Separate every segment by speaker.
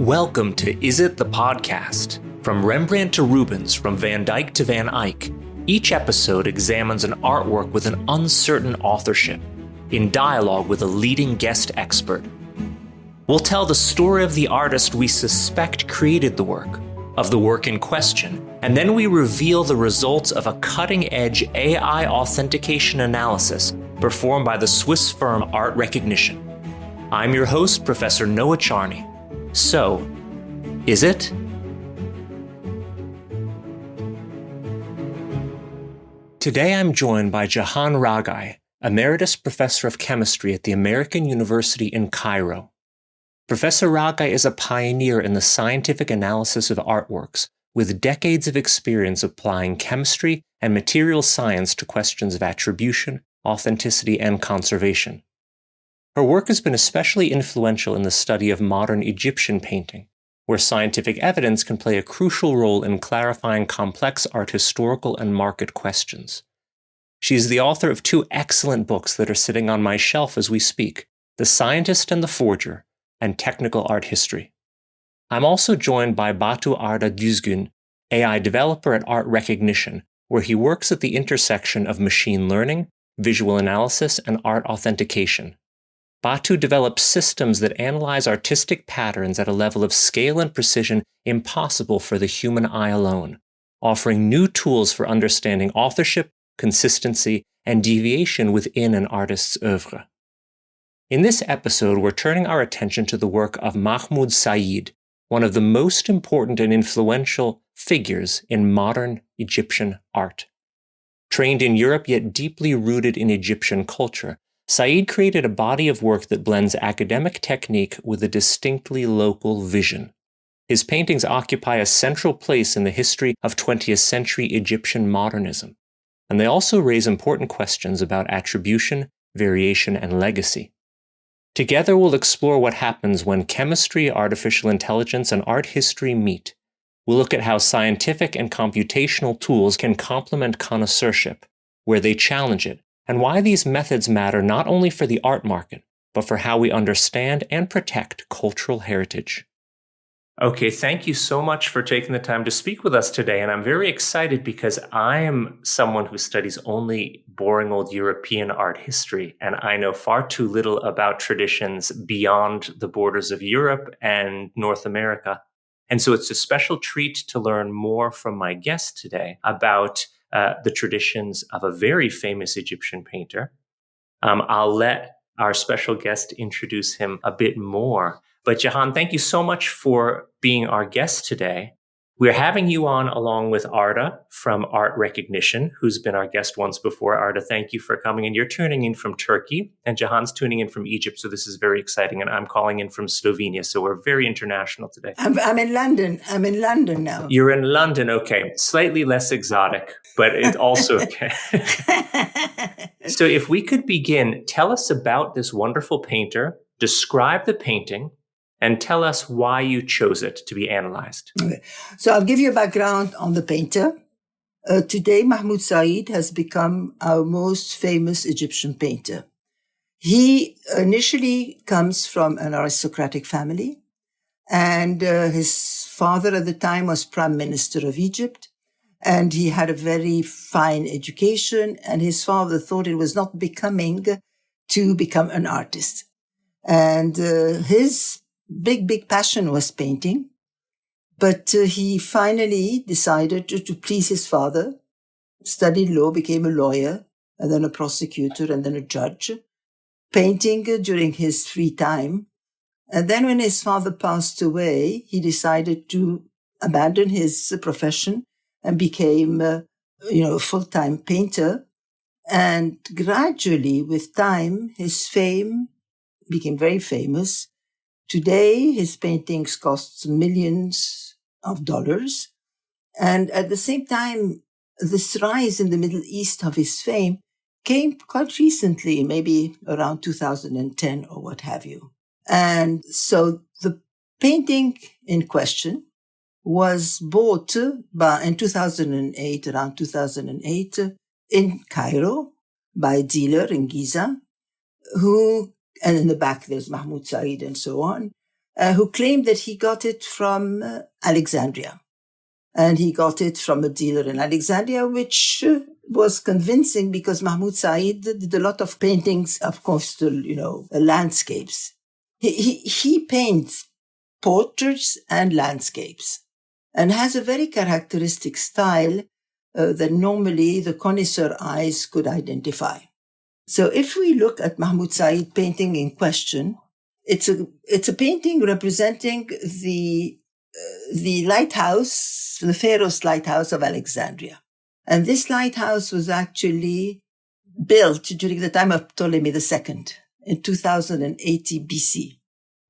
Speaker 1: Welcome to Is It the Podcast? From Rembrandt to Rubens, from Van Dyck to Van Eyck, each episode examines an artwork with an uncertain authorship, in dialogue with a leading guest expert. We'll tell the story of the artist we suspect created the work, of the work in question, and then we reveal the results of a cutting-edge AI authentication analysis performed by the Swiss firm Art Recognition. I'm your host, Professor Noah Charney. So, is it? Today I'm joined by Jehane Ragai, Emeritus Professor of Chemistry at the American University in Cairo. Professor Ragai is a pioneer in the scientific analysis of artworks, with decades of experience applying chemistry and material science to questions of attribution, authenticity, and conservation. Her work has been especially influential in the study of modern Egyptian painting, where scientific evidence can play a crucial role in clarifying complex art historical and market questions. She is the author of two excellent books that are sitting on my shelf as we speak, The Scientist and the Forger, and Technical Art History. I'm also joined by Batu Arda Düzgün, AI developer at Art Recognition, where he works at the intersection of machine learning, visual analysis, and art authentication. Batu develops systems that analyze artistic patterns at a level of scale and precision impossible for the human eye alone, offering new tools for understanding authorship, consistency, and deviation within an artist's oeuvre. In this episode, we're turning our attention to the work of Mahmoud Sa'id, one of the most important and influential figures in modern Egyptian art. Trained in Europe yet deeply rooted in Egyptian culture, Sa'id created a body of work that blends academic technique with a distinctly local vision. His paintings occupy a central place in the history of 20th-century Egyptian modernism, and they also raise important questions about attribution, variation, and legacy. Together we'll explore what happens when chemistry, artificial intelligence, and art history meet. We'll look at how scientific and computational tools can complement connoisseurship, where they challenge it, and why these methods matter not only for the art market, but for how we understand and protect cultural heritage. Okay, thank you so much for taking the time to speak with us today. And I'm very excited because I am someone who studies only boring old European art history, and I know far too little about traditions beyond the borders of Europe and North America. And so it's a special treat to learn more from my guest today about the traditions of a very famous Egyptian painter. I'll let our special guest introduce him a bit more. But Jehane, thank you so much for being our guest today. We're having you on along with Arda from Art Recognition, who's been our guest once before. Arda, thank you for coming. And you're tuning in from Turkey, and Jahan's tuning in from Egypt. So this is very exciting. And I'm calling in from Slovenia. So we're very international today.
Speaker 2: I'm in London. I'm in London now.
Speaker 1: You're in London. Okay. Slightly less exotic, but it's also okay. So if we could begin, tell us about this wonderful painter, describe the painting, and tell us why you chose it to be analyzed.
Speaker 2: Okay. So I'll give you a background on the painter. Today, Mahmoud Sa'id has become our most famous Egyptian painter. He initially comes from an aristocratic family, and his father at the time was Prime Minister of Egypt, and he had a very fine education, and his father thought it was not becoming to become an artist. And his big passion was painting, but he finally decided to please his father, studied law, became a lawyer, and then a prosecutor, and then a judge, painting during his free time. And then when his father passed away, he decided to abandon his profession and became a full-time painter. And gradually, with time, his fame became very famous. Today, his paintings cost millions of dollars. And at the same time, this rise in the Middle East of his fame came quite recently, maybe around 2010 or what have you. And so the painting in question was bought in 2008, around 2008, in Cairo by a dealer in Giza, and in the back there's Mahmoud Sa'id and so on. who claimed that he got it from Alexandria. And he got it from a dealer in Alexandria, which was convincing because Mahmoud Sa'id did a lot of paintings of coastal, landscapes. He paints portraits and landscapes and has a very characteristic style that normally the connoisseur eyes could identify. So if we look at Mahmoud Sa'id painting in question, it's a painting representing the lighthouse, the Pharos lighthouse of Alexandria. And this lighthouse was actually built during the time of Ptolemy II in 2080 BC.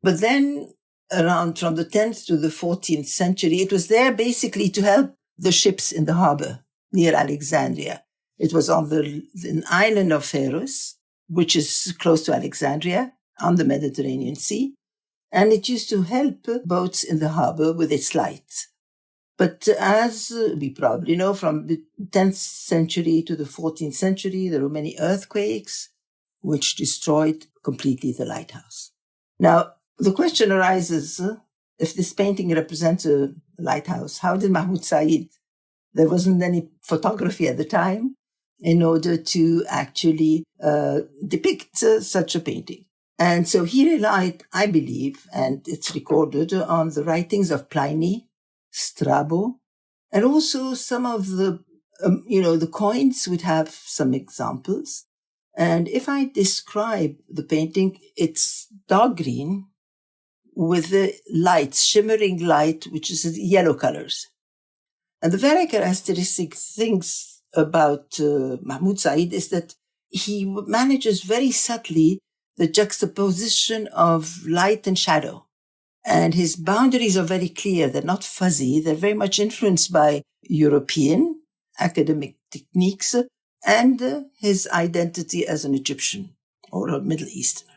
Speaker 2: But then around from the 10th to the 14th century, it was there basically to help the ships in the harbor near Alexandria. It was on the island of Pharos, which is close to Alexandria on the Mediterranean Sea. And it used to help boats in the harbor with its light. But as we probably know, from the 10th century to the 14th century, there were many earthquakes which destroyed completely the lighthouse. Now, the question arises, if this painting represents a lighthouse, how did Mahmoud Sa'id, there wasn't any photography at the time, in order to actually depict such a painting? And so he relied, I believe, and it's recorded, on the writings of Pliny, Strabo, and also some of the, the coins would have some examples. And if I describe the painting, it's dark green with the light, shimmering light, which is yellow colors. And the very characteristic things about Mahmoud Sa'id is that he manages very subtly the juxtaposition of light and shadow. And his boundaries are very clear. They're not fuzzy. They're very much influenced by European academic techniques and his identity as an Egyptian or a Middle Easterner.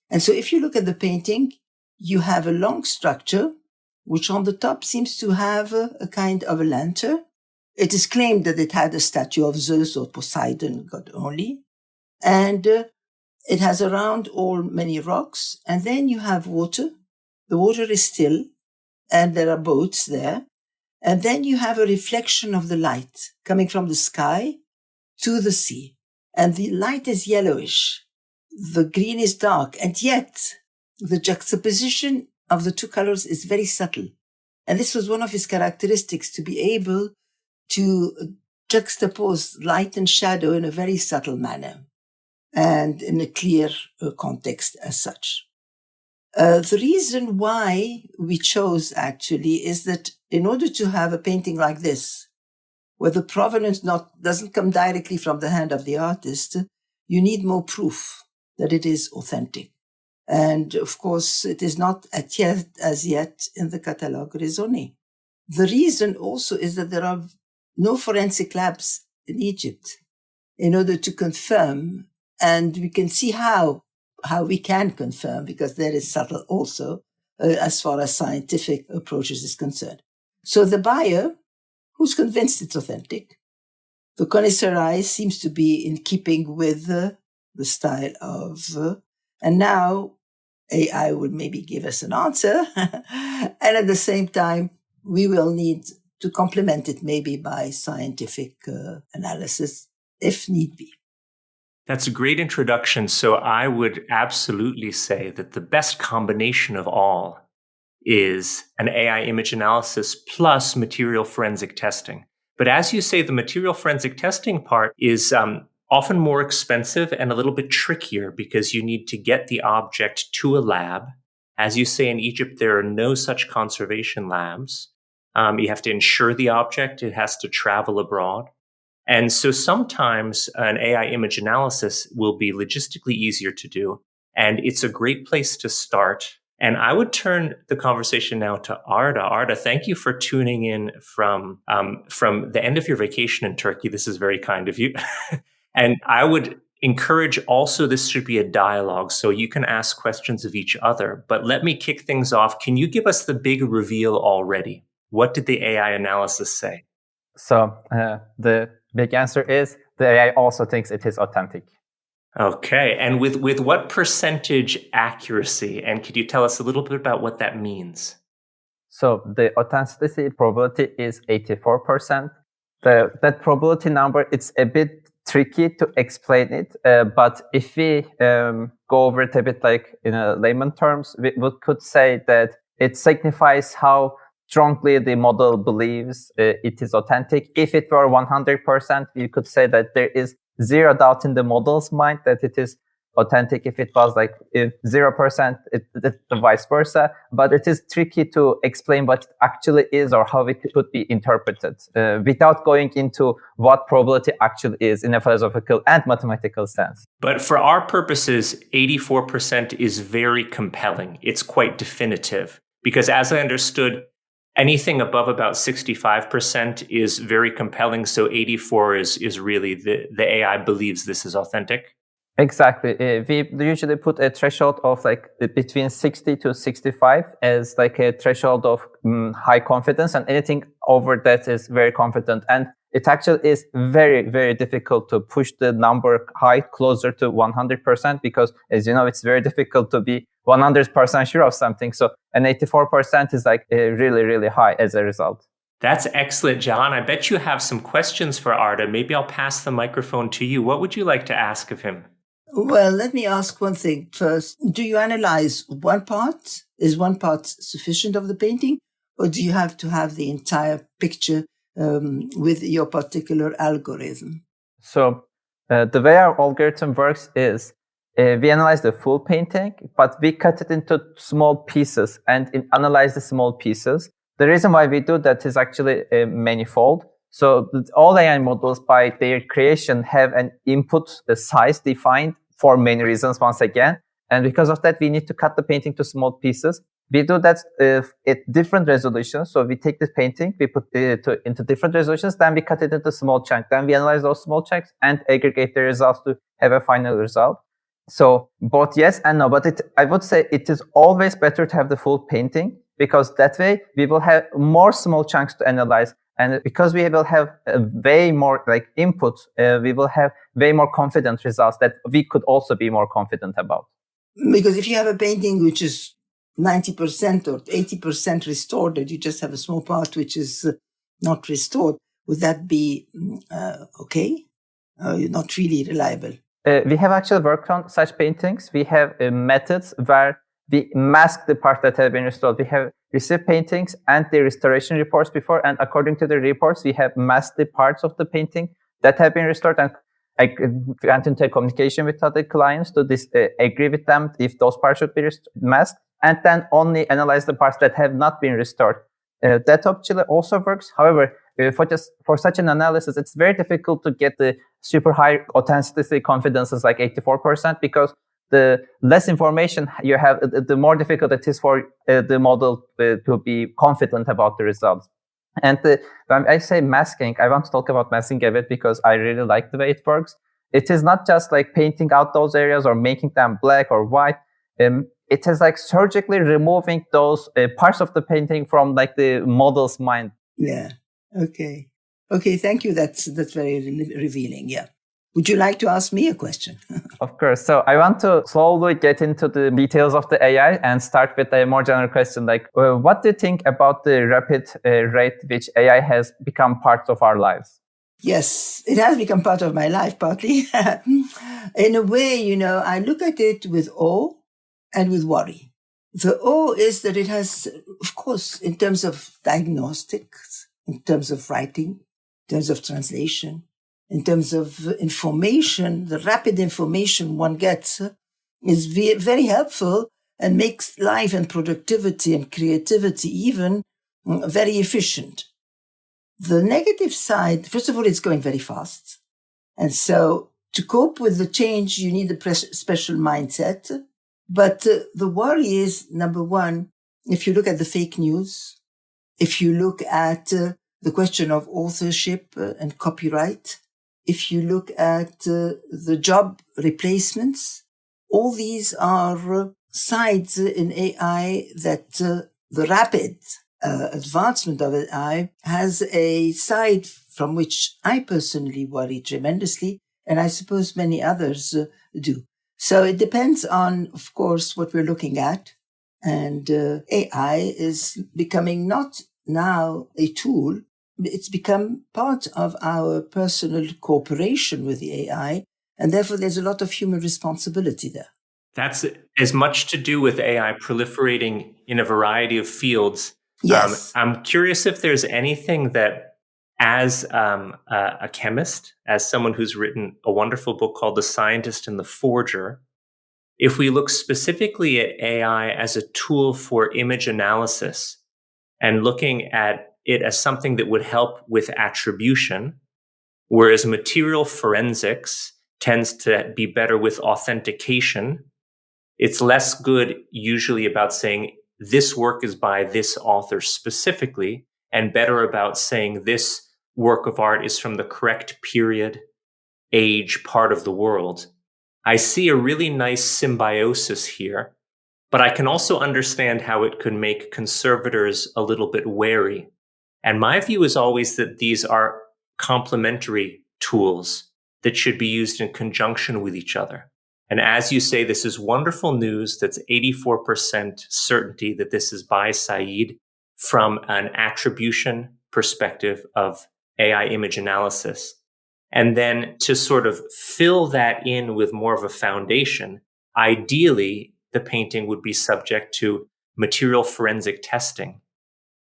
Speaker 2: And so if you look at the painting, you have a long structure, which on the top seems to have a kind of a lantern. It is claimed that it had a statue of Zeus or Poseidon, God only. And it has around all many rocks. And then you have water. The water is still, and there are boats there. And then you have a reflection of the light coming from the sky to the sea. And the light is yellowish. The green is dark. And yet the juxtaposition of the two colors is very subtle. And this was one of his characteristics, to be able to juxtapose light and shadow in a very subtle manner and in a clear context as such. The reason why we chose actually is that in order to have a painting like this, where the provenance doesn't come directly from the hand of the artist, you need more proof that it is authentic. And of course, it is not as yet in the catalogue raisonné. The reason also is that there are no forensic labs in Egypt in order to confirm, and we can see how we can confirm, because there is subtle also as far as scientific approaches is concerned. So the buyer, who's convinced it's authentic, the connoisseur eye seems to be in keeping with the style of, and now AI would maybe give us an answer. And at the same time, we will need to complement it maybe by scientific analysis, if need be.
Speaker 1: That's a great introduction. So I would absolutely say that the best combination of all is an AI image analysis plus material forensic testing. But as you say, the material forensic testing part is often more expensive and a little bit trickier because you need to get the object to a lab. As you say, in Egypt, there are no such conservation labs. You have to insure the object. It has to travel abroad. And so sometimes an AI image analysis will be logistically easier to do. And it's a great place to start. And I would turn the conversation now to Arda. Arda, thank you for tuning in from the end of your vacation in Turkey. This is very kind of you. And I would encourage also this should be a dialogue, so you can ask questions of each other. But let me kick things off. Can you give us the big reveal already? What did the AI analysis say?
Speaker 3: So the big answer is the AI also thinks it is authentic.
Speaker 1: Okay. And with what percentage accuracy? And could you tell us a little bit about what that means?
Speaker 3: So the authenticity probability is 84%. That probability number, it's a bit tricky to explain it, but if we go over it a bit like in a layman terms, we could say that it signifies how strongly the model believes it is authentic. If it were 100%, you could say that there is zero doubt in the model's mind that it is authentic. If it was like 0%, it's the vice versa. But it is tricky to explain what it actually is or how it could be interpreted without going into what probability actually is in a philosophical and mathematical sense.
Speaker 1: But for our purposes, 84% is very compelling. It's quite definitive because, as I understood, anything above about 65% is very compelling. So 84 is really the AI believes this is authentic.
Speaker 3: Exactly. We usually put a threshold of like between 60 to 65 as like a threshold of high confidence, and anything over that is very confident. And it actually is very, very difficult to push the number high closer to 100% because, as you know, it's very difficult to be 100% sure of something. So an 84% is like really, really high as a result.
Speaker 1: That's excellent, Jehane. I bet you have some questions for Arda. Maybe I'll pass the microphone to you. What would you like to ask of him?
Speaker 2: Well, let me ask one thing first. Do you analyze one part? Is one part sufficient of the painting? Or do you have to have the entire picture with your particular algorithm?
Speaker 3: So the way our algorithm works is we analyze the full painting, but we cut it into small pieces and analyze the small pieces. The reason why we do that is actually manifold. So all AI models, by their creation, have an input size defined for many reasons, once again. And because of that, we need to cut the painting to small pieces. We do that at different resolutions. So we take the painting, we put it into different resolutions, then we cut it into small chunks. Then we analyze those small chunks and aggregate the results to have a final result. So both yes and no, but I would say it is always better to have the full painting because that way we will have more small chunks to analyze. And because we will have way more like inputs, we will have way more confident results that we could also be more confident about.
Speaker 2: Because if you have a painting which is 90% or 80% restored, and you just have a small part which is not restored, would that be okay? Not really reliable?
Speaker 3: We have actually worked on such paintings. We have methods where we mask the parts that have been restored. We have received paintings and the restoration reports before, and according to the reports, we have masked the parts of the painting that have been restored, and I went into communication with other clients to agree with them if those parts should be masked, and then only analyze the parts that have not been restored. That actually also works. However, for such an analysis, it's very difficult to get the super high authenticity confidences like 84% because the less information you have, the more difficult it is for the model to be confident about the results. And when I say masking, I want to talk about masking a bit because I really like the way it works. It is not just like painting out those areas or making them black or white. It is like surgically removing those parts of the painting from like the model's mind.
Speaker 2: Yeah. Okay. Thank you. That's very revealing. Yeah. Would you like to ask me a question?
Speaker 3: Of course. So I want to slowly get into the details of the AI and start with a more general question. Like, what do you think about the rapid rate which AI has become part of our lives?
Speaker 2: Yes, it has become part of my life, partly. In a way, I look at it with awe and with worry. The awe is that it has, of course, in terms of diagnostics, in terms of writing, in terms of translation, in terms of information, the rapid information one gets is very helpful and makes life and productivity and creativity even very efficient. The negative side, first of all, it's going very fast. And so to cope with the change, you need a special mindset. But the worry is, number one, if you look at the fake news, if you look at the question of authorship and copyright, if you look at the job replacements, all these are sides in AI that the rapid advancement of AI has a side from which I personally worry tremendously, and I suppose many others do. So it depends on, of course, what we're looking at. And AI is becoming not now a tool. It's become part of our personal cooperation with the AI. And therefore, there's a lot of human responsibility there.
Speaker 1: That's as much to do with AI proliferating in a variety of fields.
Speaker 2: Yes.
Speaker 1: I'm curious if there's anything that, as a chemist, as someone who's written a wonderful book called The Scientist and the Forger, if we look specifically at AI as a tool for image analysis and looking at it as something that would help with attribution, whereas material forensics tends to be better with authentication, it's less good usually about saying this work is by this author specifically, and better about saying this work of art is from the correct period, age, part of the world. I see a really nice symbiosis here, but I can also understand how it could make conservators a little bit wary. And my view is always that these are complementary tools that should be used in conjunction with each other. And as you say, this is wonderful news. That's 84% certainty that this is by Sa'id from an attribution perspective of AI image analysis. And then to sort of fill that in with more of a foundation, ideally, the painting would be subject to material forensic testing.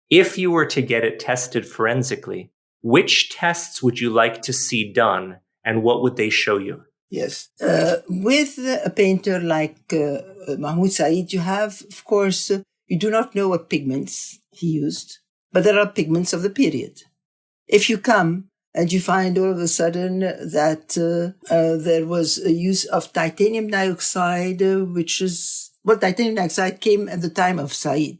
Speaker 1: If you were to get it tested forensically, which tests would you like to see done, and what would they show you?
Speaker 2: Yes. With a painter like Mahmoud Sa'id, you have, of course, you do not know what pigments he used, but there are pigments of the period. If you come and you find all of a sudden that there was a use of titanium dioxide, titanium dioxide came at the time of Sa'id.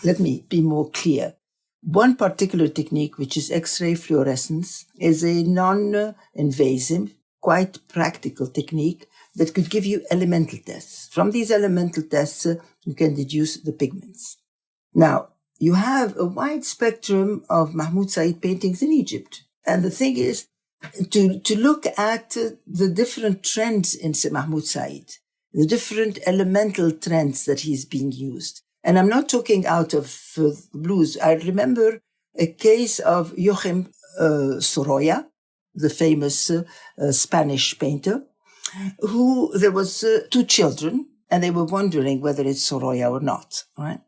Speaker 2: Let me be more clear. One particular technique, which is X-ray fluorescence, is a non-invasive, quite practical technique that could give you elemental tests. From these elemental tests, you can deduce the pigments. Now, you have a wide spectrum of Mahmoud Sa'id paintings in Egypt. And the thing is to look at the different trends in Mahmoud Sa'id, the different elemental trends that he's being used. And I'm not talking out of the blues. I remember a case of Joachim Sorolla, the famous Spanish painter, who there was two children, and they were wondering whether it's Sorolla or not, right?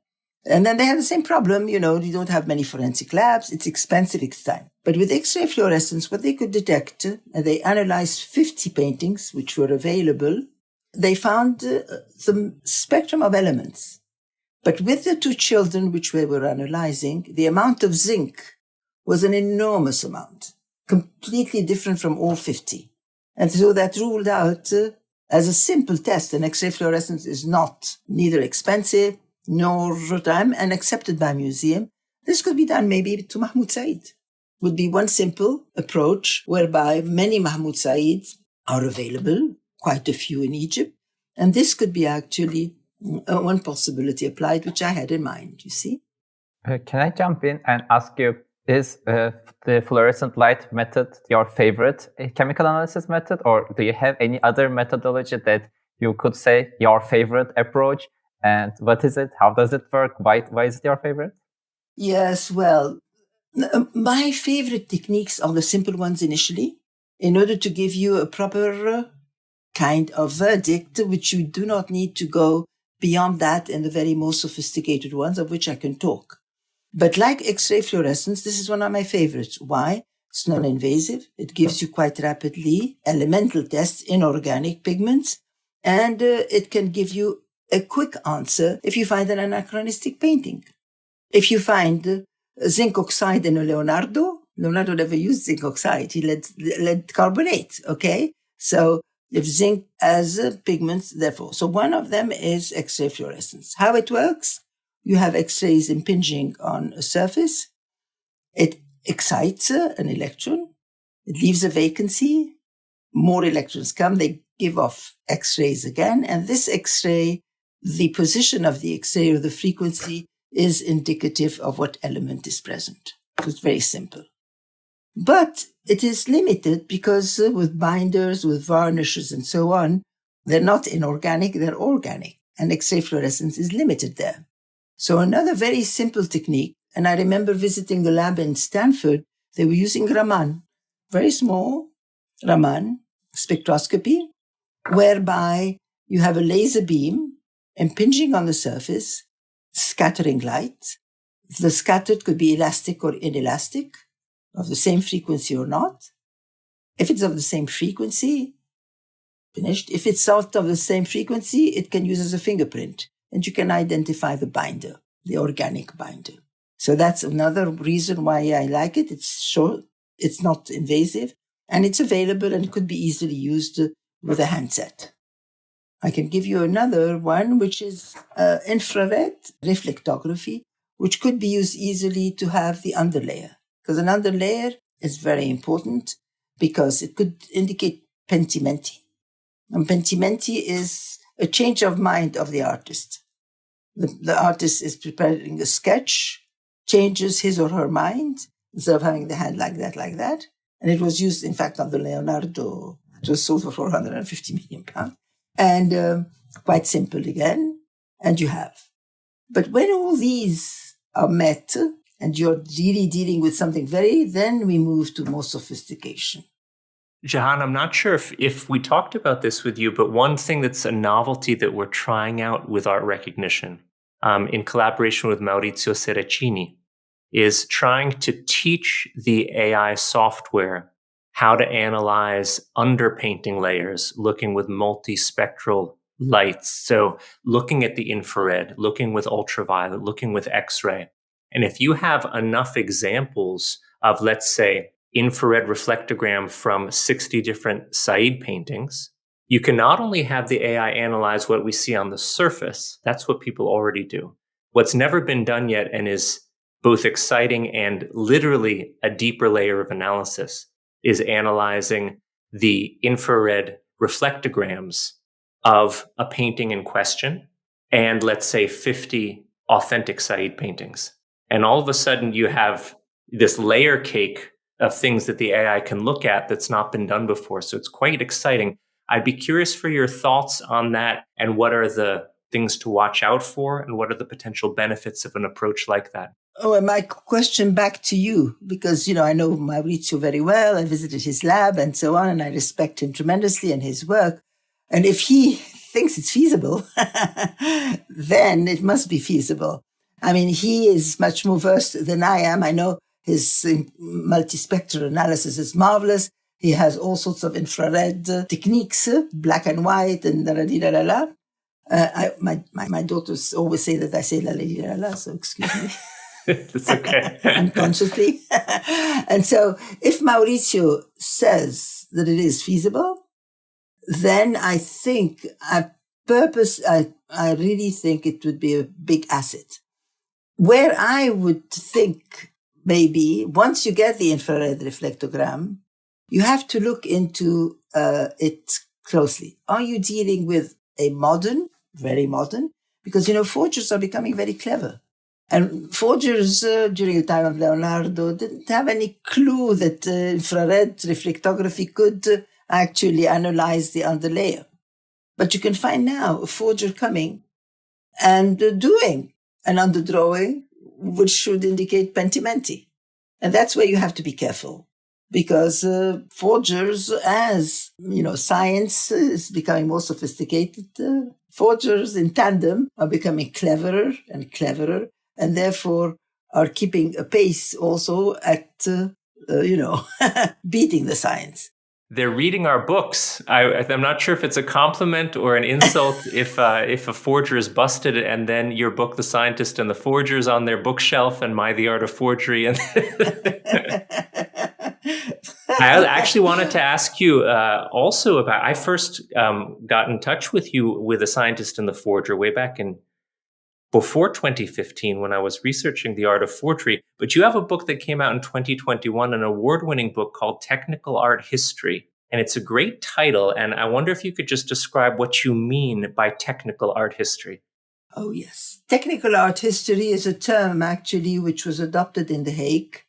Speaker 2: And then they had the same problem, you don't have many forensic labs, it's expensive, it's time. But with X-ray fluorescence, what they could detect, and they analyzed 50 paintings which were available, they found the spectrum of elements. But with the two children which we were analyzing, the amount of zinc was an enormous amount, completely different from all 50. And so that ruled out as a simple test, and X-ray fluorescence is not neither expensive nor time and accepted by museum. This could be done maybe to Mahmoud Sa'id. Would be one simple approach whereby many Mahmoud Sa'ids are available, quite a few in Egypt. And this could be actually one possibility applied, which I had in mind, you see.
Speaker 3: Can I jump in and ask you, is the fluorescent light method your favorite chemical analysis method, or do you have any other methodology that you could say your favorite approach? And what is it? How does it work? Why is it your favorite?
Speaker 2: Yes, well, my favorite techniques are the simple ones initially, in order to give you a proper kind of verdict, which you do not need to go beyond that in the very most sophisticated ones, of which I can talk. But like X-ray fluorescence, this is one of my favorites. Why? It's non-invasive. It gives you quite rapidly elemental tests, inorganic pigments, and it can give you a quick answer if you find an anachronistic painting. If you find zinc oxide in a Leonardo never used zinc oxide. He lead carbonate, okay? So if zinc as pigments, therefore. So one of them is X-ray fluorescence. How it works? You have X-rays impinging on a surface. It excites an electron. It leaves a vacancy. More electrons come. They give off X-rays again. And this X-ray, the position of the X-ray or the frequency is indicative of what element is present. So it's very simple. But it is limited because with binders, with varnishes and so on, They're not inorganic, they're organic. And X-ray fluorescence is limited there. So another very simple technique, and I remember visiting the lab in Stanford, they were using Raman, very small Raman spectroscopy, whereby you have a laser beam impinging on the surface, scattering light. The scattered could be elastic or inelastic, of the same frequency or not. If it's of the same frequency, finished. If it's out of the same frequency, it can use as a fingerprint, and you can identify the binder, the organic binder. So that's another reason why I like it. It's short, it's not invasive, and it's available and could be easily used with a handset. I can give you another one, which is infrared reflectography, which could be used easily to have the underlayer. Because an underlayer is very important because it could indicate pentimenti. And pentimenti is a change of mind of the artist. The artist is preparing a sketch, changes his or her mind, instead of having the hand like that. And it was used, in fact, on the Leonardo. It was sold for 450 million pounds. And quite simple again, and you have. But when all these are met, and you're really dealing with something then we move to more sophistication.
Speaker 1: Jehane, I'm not sure if we talked about this with you, but one thing that's a novelty that we're trying out with art recognition, in collaboration with Maurizio Seracini, is trying to teach the AI software how to analyze underpainting layers, looking with multispectral lights. So looking at the infrared, looking with ultraviolet, looking with X-ray. And if you have enough examples of, let's say, infrared reflectogram from 60 different Sa'id paintings, you can not only have the AI analyze what we see on the surface, that's what people already do. What's never been done yet and is both exciting and literally a deeper layer of analysis is analyzing the infrared reflectograms of a painting in question and, let's say, 50 authentic Sa'id paintings. And all of a sudden you have this layer cake of things that the AI can look at that's not been done before. So it's quite exciting. I'd be curious for your thoughts on that, and what are the things to watch out for, and what are the potential benefits of an approach like that?
Speaker 2: Oh, and my question back to you, because, I know Maurizio very well. I visited his lab and so on, and I respect him tremendously and his work. And if he thinks it's feasible, then it must be feasible. I mean, he is much more versed than I am. I know his multispectral analysis is marvelous. He has all sorts of infrared techniques, black and white, and la-la-di-la-la-la. My daughters always say that I say la-la-di-la-la, so excuse me.
Speaker 1: It's okay.
Speaker 2: Unconsciously. And so if Maurizio says that it is feasible, then I think, I really think it would be a big asset. Where I would think maybe once you get the infrared reflectogram, you have to look into it closely. Are you dealing with a modern, very modern? Because, forgers are becoming very clever. And forgers during the time of Leonardo didn't have any clue that infrared reflectography could actually analyze the underlayer. But you can find now a forger coming and doing an underdrawing, which should indicate pentimenti. And that's where you have to be careful, because forgers, as science is becoming more sophisticated, forgers in tandem are becoming cleverer and cleverer, and therefore are keeping a pace also at, beating the science.
Speaker 1: They're reading our books. I'm not sure if it's a compliment or an insult if a forger is busted and then your book, The Scientist and the Forger, is on their bookshelf and My, The Art of Forgery. And I actually wanted to ask you also about, I first got in touch with you with The Scientist and the Forger way back before 2015 when I was researching the art of forgery. But you have a book that came out in 2021, an award-winning book called Technical Art History. And it's a great title. And I wonder if you could just describe what you mean by technical art history.
Speaker 2: Oh, yes. Technical art history is a term, actually, which was adopted in The Hague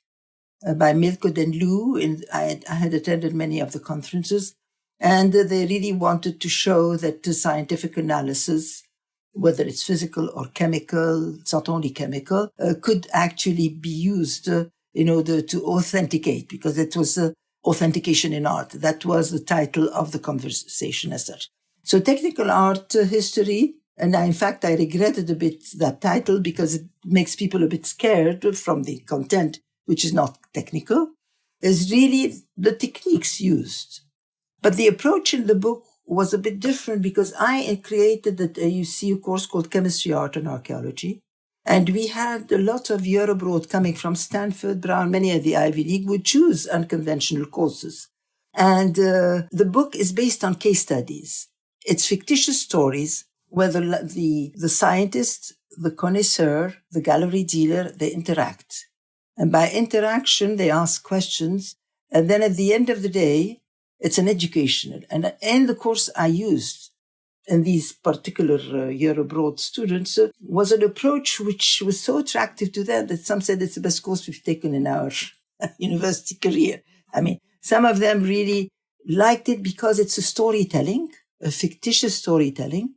Speaker 2: by Milko den Loo. I had attended many of the conferences. And they really wanted to show that the scientific analysis, whether it's physical or chemical, it's not only chemical, could actually be used in order to authenticate, because it was authentication in art. That was the title of the conversation as such. So technical art history, and in fact, I regretted a bit that title because it makes people a bit scared from the content, which is not technical, is really the techniques used. But the approach in the book was a bit different because I created at AUC a course called Chemistry, Art and Archaeology. And we had a lot of year abroad coming from Stanford, Brown, many of the Ivy League would choose unconventional courses. And the book is based on case studies. It's fictitious stories where the scientist, the connoisseur, the gallery dealer, they interact. And by interaction, they ask questions. And then at the end of the day, it's an educational. And in the course I used, and these particular year abroad students, was an approach which was so attractive to them that some said it's the best course we've taken in our university career. I mean, some of them really liked it because it's a storytelling, a fictitious storytelling,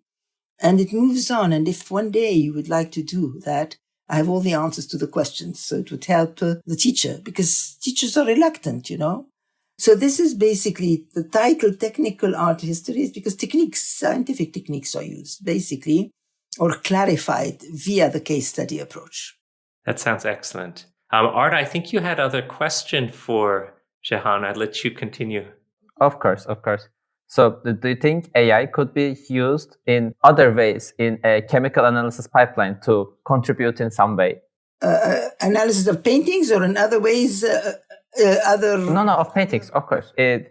Speaker 2: and it moves on. And if one day you would like to do that, I have all the answers to the questions. So it would help the teacher, because teachers are reluctant, you know. So this is basically the title, Technical Art Histories, because techniques, scientific techniques are used, basically, or clarified via the case study approach.
Speaker 1: That sounds excellent. Art, I think you had other question for Jehane. I'd let you continue.
Speaker 3: Of course. So do you think AI could be used in other ways in a chemical analysis pipeline to contribute in some way?
Speaker 2: Analysis of paintings or in other ways?
Speaker 3: No, of paintings, of course. Do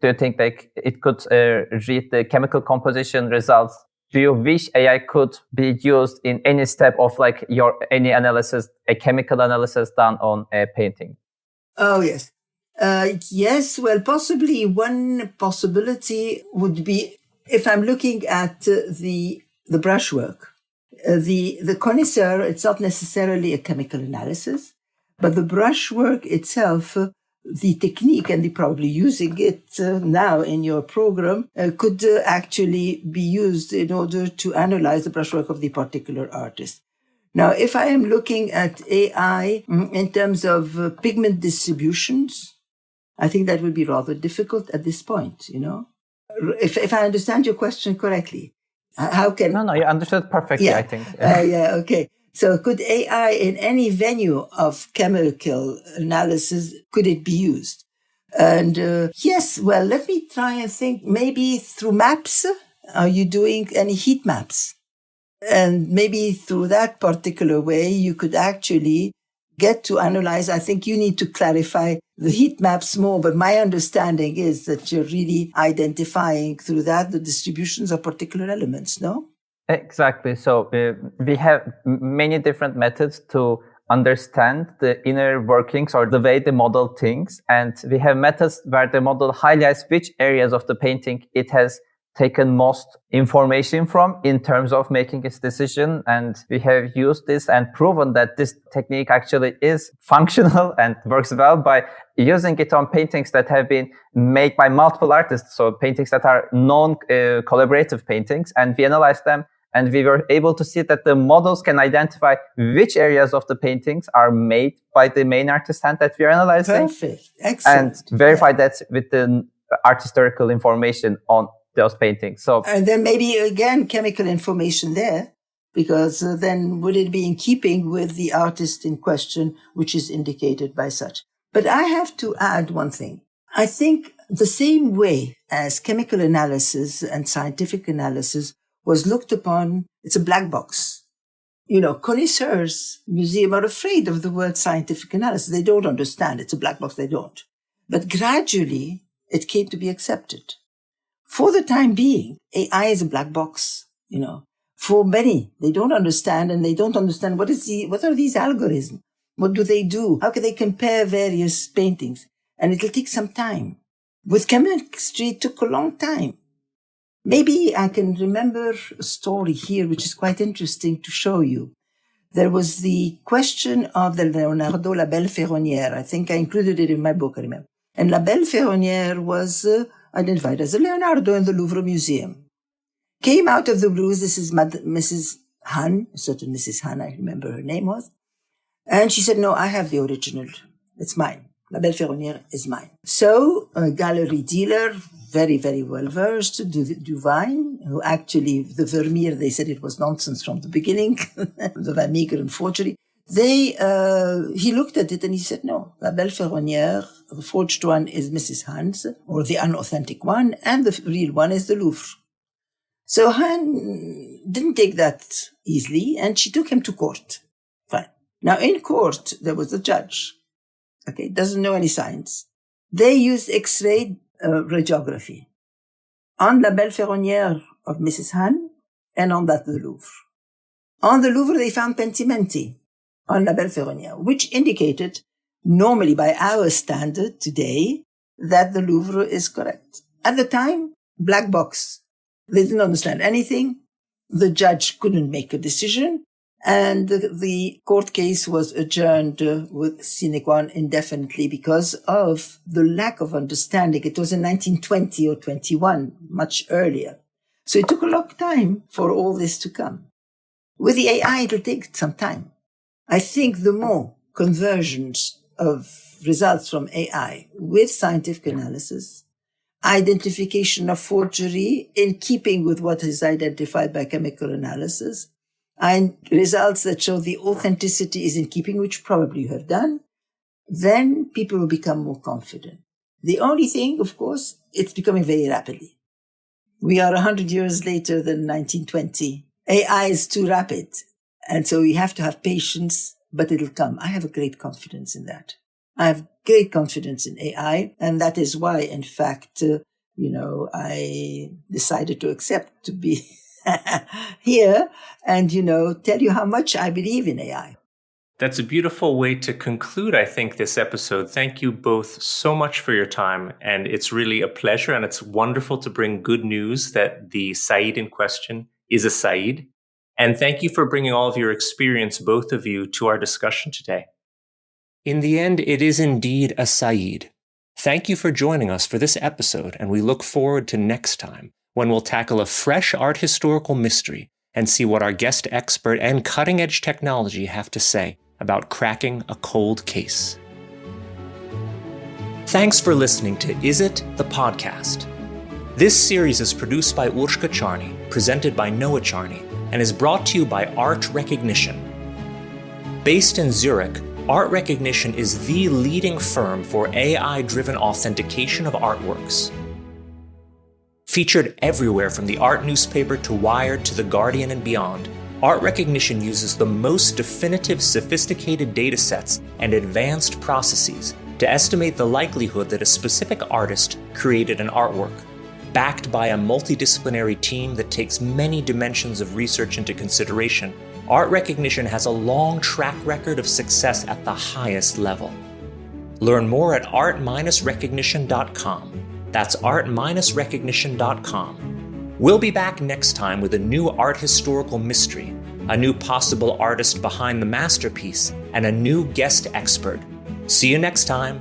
Speaker 3: you think like it could read the chemical composition results? Do you wish AI could be used in any step of like any analysis, a chemical analysis done on a painting?
Speaker 2: Oh, yes. Yes, well, possibly one possibility would be if I'm looking at the brushwork, the connoisseur, it's not necessarily a chemical analysis, but the brushwork itself, the technique, and they're probably using it now in your program, could actually be used in order to analyze the brushwork of the particular artist. Now, if I am looking at AI in terms of pigment distributions, I think that would be rather difficult at this point, you know. If I understand your question correctly, how can...
Speaker 3: No, you understood perfectly,
Speaker 2: yeah.
Speaker 3: I think.
Speaker 2: Okay. So could AI in any venue of chemical analysis, could it be used? And yes, well, let me try and think. Maybe through maps. Are you doing any heat maps? And maybe through that particular way, you could actually get to analyze. I think you need to clarify the heat maps more, but my understanding is that you're really identifying through that the distributions of particular elements, no?
Speaker 3: Exactly. So we have many different methods to understand the inner workings or the way the model thinks. And we have methods where the model highlights which areas of the painting it has taken most information from in terms of making its decision. And we have used this and proven that this technique actually is functional and works well by using it on paintings that have been made by multiple artists. So paintings that are non-collaborative paintings, and we analyzed them. And we were able to see that the models can identify which areas of the paintings are made by the main artist hand that we are analyzing.
Speaker 2: Perfect. Excellent.
Speaker 3: And verify that with the art historical information on those paintings. So,
Speaker 2: and then maybe again, chemical information there, because then would it be in keeping with the artist in question, which is indicated by such. But I have to add one thing. I think the same way as chemical analysis and scientific analysis was looked upon, it's a black box. You know, connoisseurs, museum are afraid of the word scientific analysis. They don't understand. It's a black box. They don't. But gradually, it came to be accepted. For the time being, AI is a black box, you know. For many, they don't understand, and they don't understand what are these algorithms? What do they do? How can they compare various paintings? And it'll take some time. With chemistry, it took a long time. Maybe I can remember a story here, which is quite interesting to show you. There was the question of the Leonardo La Belle Ferronnière. I think I included it in my book, I remember. And La Belle Ferronnière was identified as a Leonardo in the Louvre Museum. Came out of the blues, this is Mrs. Han, a certain Mrs. Han, I remember her name was. And she said, no, I have the original. It's mine. La Belle Ferronnière is mine. So a gallery dealer, very, very well versed, Duvine, who actually, the Vermeer, they said it was nonsense from the beginning, the Van Meegeren forgery. He looked at it and he said, no, La Belle Ferronnière, the forged one is Mrs. Han's, or the unauthentic one, and the real one is the Louvre. So Han didn't take that easily, and she took him to court. Fine. Now, in court, there was a judge. Okay, doesn't know any science. They used X-ray radiography on La Belle Ferronnière of Mrs. Han and on that the Louvre. On the Louvre, they found pentimenti on La Belle Ferronnière, which indicated, normally by our standard today, that the Louvre is correct. At the time, black box. They didn't understand anything. The judge couldn't make a decision. And the court case was adjourned with sine qua non indefinitely because of the lack of understanding. It was in 1920 or 21, much earlier. So it took a long time for all this to come. With the AI, it'll take some time. I think the more conversions of results from AI with scientific analysis, identification of forgery in keeping with what is identified by chemical analysis, and results that show the authenticity is in keeping, which probably you have done, then people will become more confident. The only thing, of course, it's becoming very rapidly. We are 100 years later than 1920. AI is too rapid. And so we have to have patience, but it'll come. I have a great confidence in that. I have great confidence in AI. And that is why, in fact, I decided to accept to be here and, tell you how much I believe in AI.
Speaker 1: That's a beautiful way to conclude, I think, this episode. Thank you both so much for your time. And it's really a pleasure. And it's wonderful to bring good news that the Sa'id in question is a Sa'id. And thank you for bringing all of your experience, both of you, to our discussion today. In the end, it is indeed a Sa'id. Thank you for joining us for this episode. And we look forward to next time, when we'll tackle a fresh art historical mystery and see what our guest expert and cutting-edge technology have to say about cracking a cold case. Thanks for listening to Is It? The Podcast. This series is produced by Urshka Charney, presented by Noah Charney, and is brought to you by Art Recognition. Based in Zurich, Art Recognition is the leading firm for AI-driven authentication of artworks. Featured everywhere from the art newspaper to Wired to The Guardian and beyond, Art Recognition uses the most definitive, sophisticated datasets and advanced processes to estimate the likelihood that a specific artist created an artwork. Backed by a multidisciplinary team that takes many dimensions of research into consideration, Art Recognition has a long track record of success at the highest level. Learn more at art-recognition.com. That's art-recognition.com. We'll be back next time with a new art historical mystery, a new possible artist behind the masterpiece, and a new guest expert. See you next time.